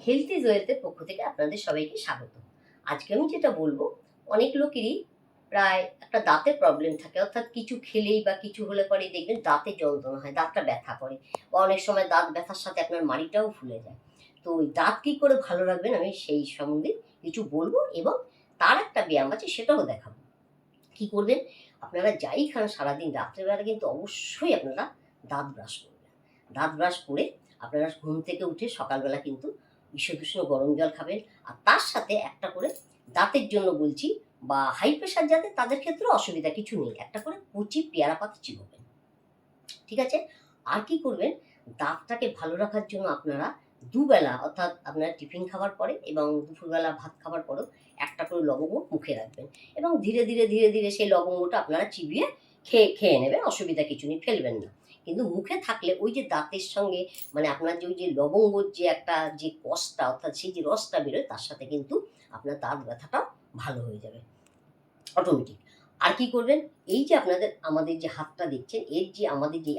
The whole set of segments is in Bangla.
হেলথ ইজ ওয়েলথের পক্ষ থেকে আপনাদের সবাইকে স্বাগত। আজকে আমি যেটা বলবো, অনেক লোকেরই প্রায় একটা দাঁতের প্রবলেম থাকে, অর্থাৎ কিছু খেলেই বা কিছু হলে পরে দেখবেন দাঁতে যন্ত্রণা হয়, দাঁতটা ব্যথা করে, বা অনেক সময় দাঁত ব্যথার সাথে আপনার মাড়িটাও ফুলে যায়। তো ওই দাঁত কী করে ভালো রাখবেন আমি সেই সম্বন্ধে কিছু বলবো, এবং তার একটা ব্যায়াম আছে সেটাও দেখাবো। কী করবেন, আপনারা যাই খান সারাদিন রাত্রেবেলা কিন্তু অবশ্যই আপনারা দাঁত ব্রাশ করবেন। দাঁত ব্রাশ করে আপনারা ঘুম থেকে উঠে সকালবেলা কিন্তু বিশুদ্ধ গরম জল খাবেন। আর তার সাথে একটা করে, দাঁতের জন্য বলছি, বা হাই প্রেশার যাদের তাদের ক্ষেত্রে অসুবিধা কিছু নেই, একটা করে কচি পেয়ারা পাতা চিবোবেন। ঠিক আছে? আর কি করবেন, দাঁতটাকে ভালো রাখার জন্য আপনারা দুবেলা, অর্থাৎ আপনারা টিফিন খাবার পরে এবং দুপুরবেলা ভাত খাবার পরেও একটা করে লবঙ্গ মুখে রাখবেন, এবং ধীরে ধীরে ধীরে ধীরে সেই লবঙ্গটা আপনারা চিবিয়ে খেয়ে নেবেন, অসুবিধা কিছু নেই, ফেলবেন না। কিন্তু মুখে থাকলে ওই যে দাঁতের সঙ্গে, মানে আপনার যে ওই যে লবঙ্গর যে একটা যে কষটা, অর্থাৎ সেই যে রসটা বেরোয়, তার সাথে কিন্তু আপনার দাঁত ব্যথাটাও ভালো হয়ে যাবে অটোমেটিক। আর কি করবেন, এই যে আমাদের যে হাতটা দেখছেন, এর যে আমাদের যে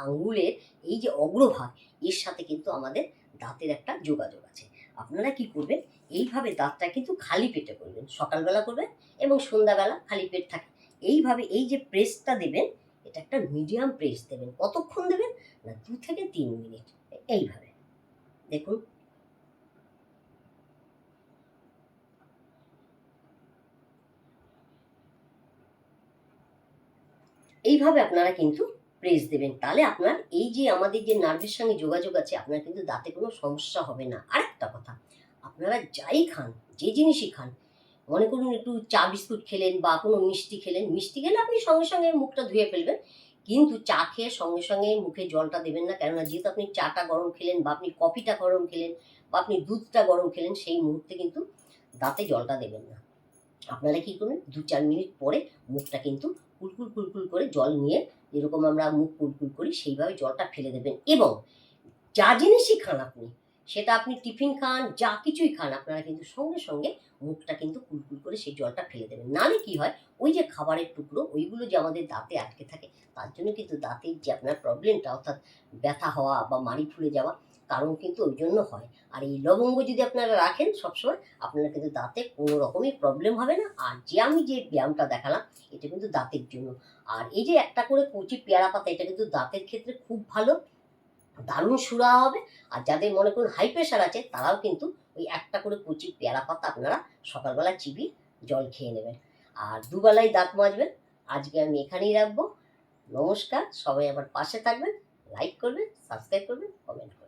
আঙ্গুলের এই যে অগ্রভাগ, এর সাথে কিন্তু আমাদের দাঁতের একটা যোগাযোগ আছে। আপনারা কি করবেন, এইভাবে দাঁতটা কিন্তু খালি পেটে করবেন, সকালবেলা করবেন এবং সন্ধ্যাবেলা খালি পেট থাকে। এইভাবে এই যে প্রেসটা দেবেন, এটা একটা মিডিয়াম প্রেস দেবেন। কতক্ষণ দেবেন না, 2 থেকে 3 মিনিট। এইভাবে দেখুন, এইভাবে আপনারা কিন্তু প্রেস দেবেন। তাহলে আপনার এই যে আমাদের যে নার্ভের সঙ্গে যোগাযোগ আছে, আপনার কিন্তু দাঁতে কোনো সমস্যা হবে না। আরেকটা কথা, আপনারা যাই খান, যে জিনিসই খান, মনে করুন একটু চা বিস্কুট খেলেন বা কোনো মিষ্টি খেলেন, মিষ্টি খেলে আপনি সঙ্গে সঙ্গে মুখটা ধুয়ে ফেলবেন, কিন্তু চা খেয়ে সঙ্গে সঙ্গে মুখে জলটা দেবেন না। কেননা যেহেতু আপনি চাটা গরম খেলেন, বা আপনি কফিটা গরম খেলেন, বা আপনি দুধটা গরম খেলেন, সেই মুহূর্তে কিন্তু দাঁতে জলটা দেবেন না। আপনারা কী করবেন, 2-4 মিনিট পরে মুখটা কিন্তু কুলকুল কুলকুল করে জল নিয়ে, যেরকম আমরা মুখ কুলকুল করি সেইভাবে জলটা ফেলে দেবেন। এবং যা জিনিসই খান আপনি, সেটা আপনি টিফিন খান, যা কিছুই খান, আপনারা কিন্তু সঙ্গে সঙ্গে মুখটা কিন্তু কুলকুল করে সেই জলটা ফেলে দেবেন। নাহলে কি হয়, ওই যে খাবারের টুকরো ওইগুলো যে আমাদের দাঁতে আটকে থাকে, তার জন্য কিন্তু দাঁতের যে আপনার প্রবলেমটা, অর্থাৎ ব্যথা হওয়া বা মাড়ি ফুলে যাওয়া, কারণ কিন্তু ওই জন্য হয়। আর এই লবঙ্গ যদি আপনারা রাখেন সবসময়, আপনারা কিন্তু দাঁতে কোনো রকমই প্রবলেম হবে না। আর যে আমি যে ব্যায়ামটা দেখালাম, এটা কিন্তু দাঁতের জন্য। আর এই যে একটা করে কচি পেয়ারা পাতা, এটা কিন্তু দাঁতের ক্ষেত্রে খুব ভালো, দারুণ সুরা হবে। আর যাদের মনে করুন হাই প্রেশার আছে, তারাও কিন্তু ওই একটা করে কচি পেয়ারা পাতা আপনারা সকালবেলা চিবিয়ে জল খেয়ে নেবেন। আর দুবেলায় দাঁত মাজবেন। আজকে আমি এখানেই রাখবো। নমস্কার, সবাই আমার পাশে থাকবেন, লাইক করবেন, সাবস্ক্রাইব করবেন, কমেন্ট করবেন।